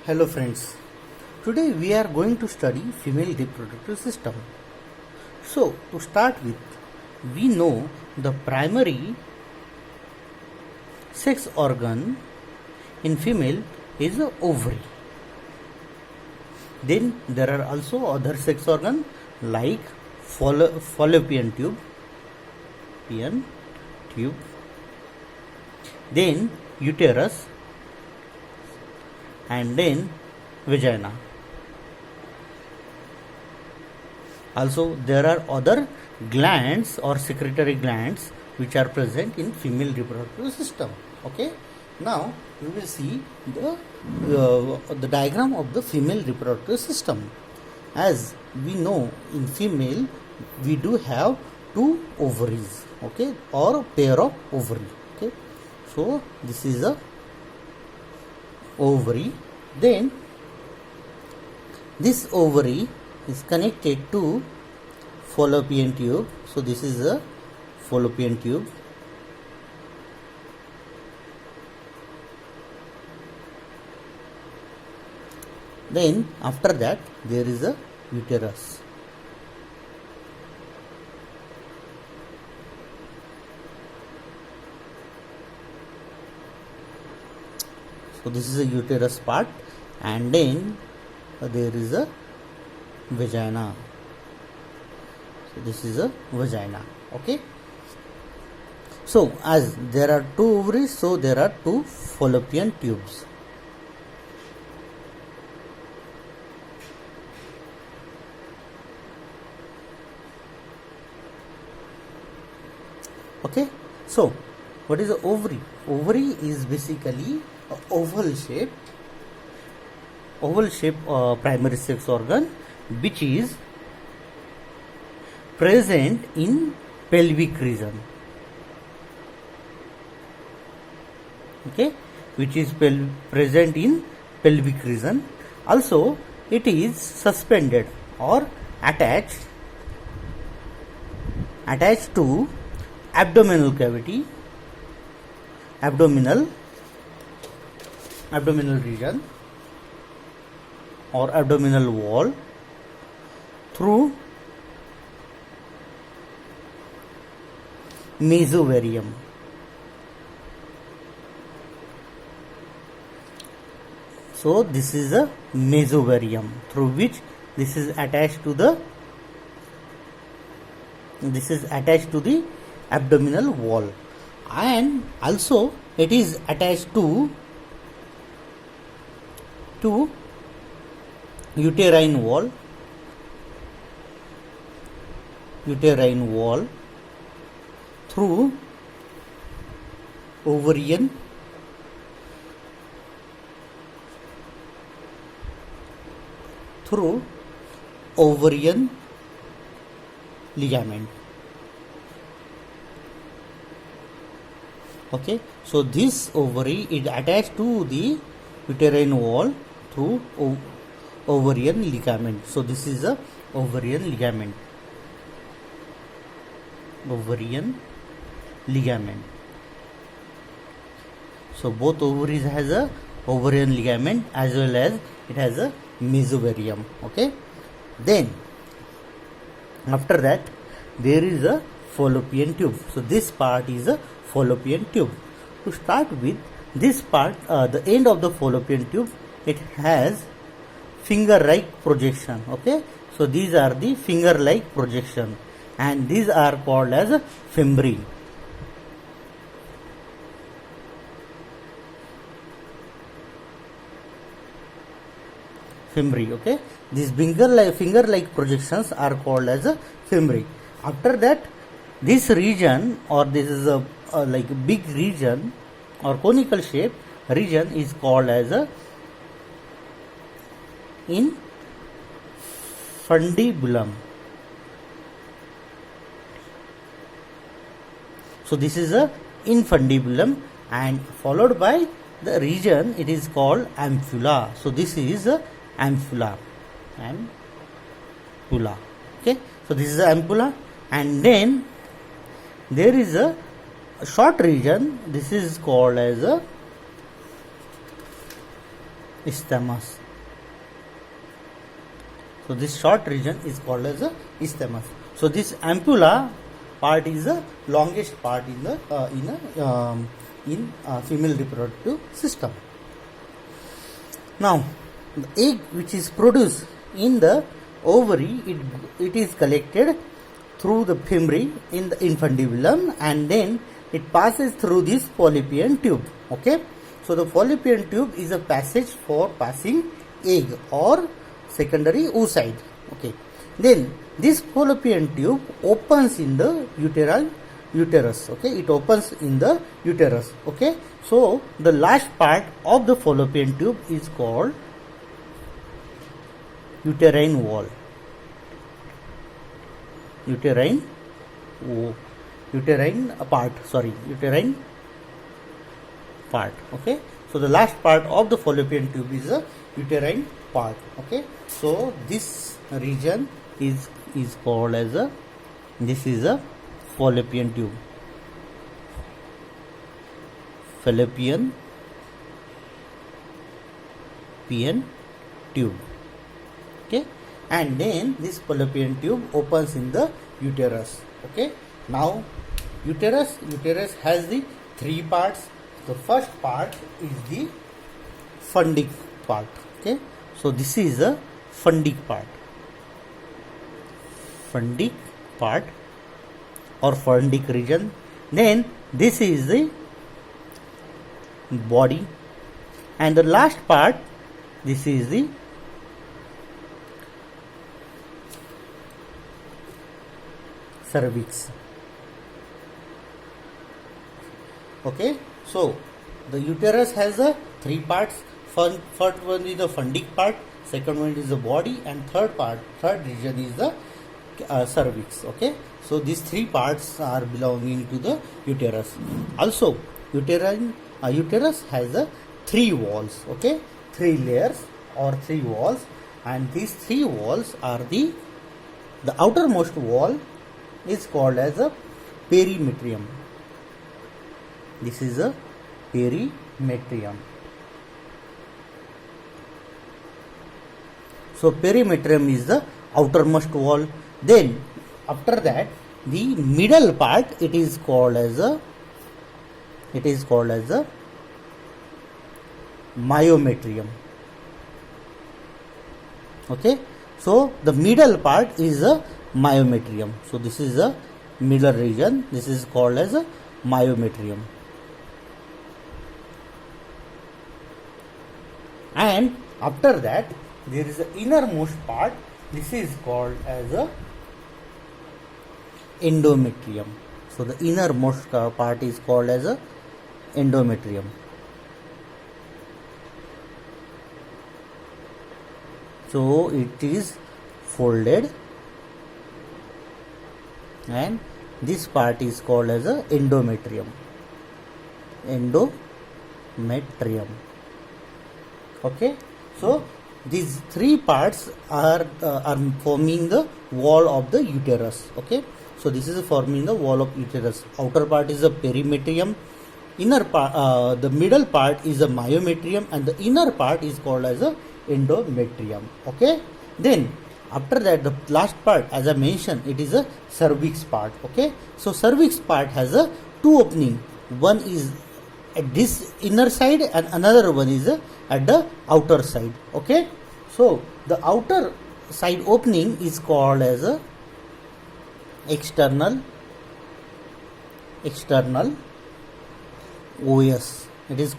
Hello friends, today we are going to study female reproductive system. So to start with, we know the primary sex organ in female is the ovary. Then there are also other sex organ like fallopian tube, then uterus, and then vagina. Also there are other glands or secretory glands which are present in female reproductive system. Okay, now we will see the diagram of the female reproductive system. As we know, in female we do have two ovaries, okay, or pair of ovary. Okay, so this is a ovary. Then this ovary is connected to fallopian tube. So this is a fallopian tube. Then after that there is a uterus. So this is a uterus part, and then there is a vagina. So this is a vagina. Okay. So as there are two ovaries, so there are two fallopian tubes. Okay. So what is the ovary? Ovary is basically oval shape primary sex organ which is present in pelvic region. Okay, which is present in pelvic region. Also it is suspended or attached to abdominal cavity, abdominal region or abdominal wall through mesovarium. So this is a mesovarium through which this is attached to the abdominal wall, and also it is attached to uterine wall through ovarian ligament. Okay, so this ovary is attached to the uterine wall through ovarian ligament. So this is a ovarian ligament. So both ovaries has a ovarian ligament as well as it has a mesovarium. Okay, then after that there is a fallopian tube. So this part is a fallopian tube. To start with, this part, the end of the fallopian tube, it has finger-like projection. Okay, so these are the finger-like projection, and these are called as fimbriae. Okay, these finger-like projections are called as fimbriae. After that, this region, or this is a like big region or conical shape region, is called as a infundibulum. So this is a infundibulum, and followed by the region it is called ampulla. So this is a ampulla. Okay, so this is a ampulla, and then there is a short region. This is called as a isthmus. So this short region is called as a isthmus. So this ampulla part is the longest part in the female reproductive system. Now, the egg which is produced in the ovary, it is collected through the femori in the infundibulum, and then it passes through this fallopian tube. Okay, so the fallopian tube is a passage for passing egg or secondary oocyte. Okay, then this fallopian tube opens in the uterus. Okay, it opens in the uterus. Okay, so the last part of the fallopian tube is called uterine wall. Uterine part. Okay, so the last part of the fallopian tube is a uterine part. Okay, so this region is called as a, this is a fallopian tube. Fallopian tube. Okay, and then this fallopian tube opens in the uterus. Okay, now uterus has the three parts. The first part is the fundic part. Okay, so this is a fundic part or fundic region. Then this is the body, and the last part, this is the cervix. Okay, so the uterus has three parts. First one is the fundic part, second one is the body, and third region is the cervix. Okay, so these three parts are belonging to the uterus. Also, uterus has three walls. Okay, three layers or three walls, and these three walls are the outermost wall is called as a perimetrium. This is a perimetrium. So perimetrium is the outermost wall. Then after that, the middle part, it is called as a myometrium. Okay, so the middle part is a myometrium. So this is a middle region. This is called as a myometrium. And after that, there is the innermost part. This is called as a endometrium. So the innermost part is called as a endometrium. So it is folded, and this part is called as a endometrium. Okay, so these three parts are forming the wall of the uterus. Okay, so this is forming the wall of uterus. Outer part is the perimetrium, inner part, the middle part is the myometrium, and the inner part is called as a endometrium. Okay, then after that, the last part, as I mentioned, it is a cervix part. Okay, so cervix part has a two opening. One is at this inner side, and another one is at the outer side. Okay, so the outer side opening is called as a external OS. It is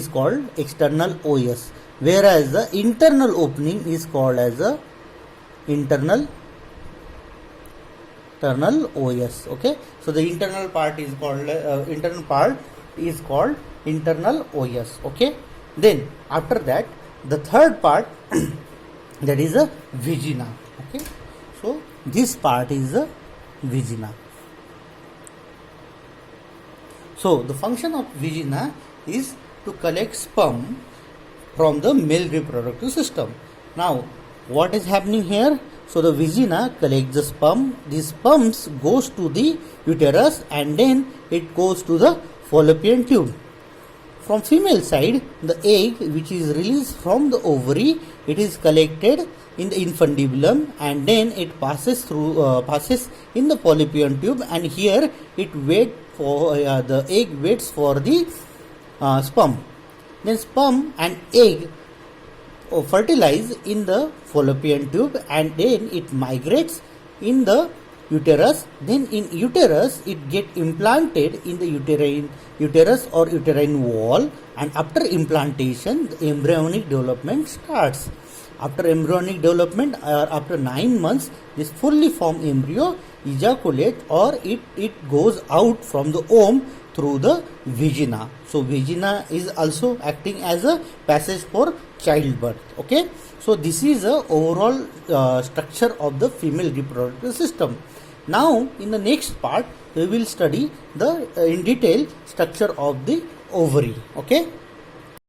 called external OS, whereas the internal opening is called as a internal OS. Okay, so the internal part is called internal OS. Okay, then after that, the third part that is a vagina. Okay, so this part is a vagina. So the function of vagina is to collect sperm from the male reproductive system. Now, what is happening here? So the vagina collects the sperm. These sperms goes to the uterus, and then it goes to the fallopian tube. from female side, the egg which is released from the ovary, it is collected in the infundibulum, and then it passes in the fallopian tube, and here it wait for the egg waits for the sperm. Then sperm and egg fertilize in the fallopian tube, and then it migrates in the uterus. Then in uterus it get implanted in the uterus or uterine wall, and after implantation the embryonic development starts. After embryonic development, after 9 months, this fully formed embryo ejaculate, or it goes out from the womb through the vagina. So vagina is also acting as a passage for childbirth. Okay, so this is the overall structure of the female reproductive system. Now in the next part we will study the in detail structure of the ovary. Okay.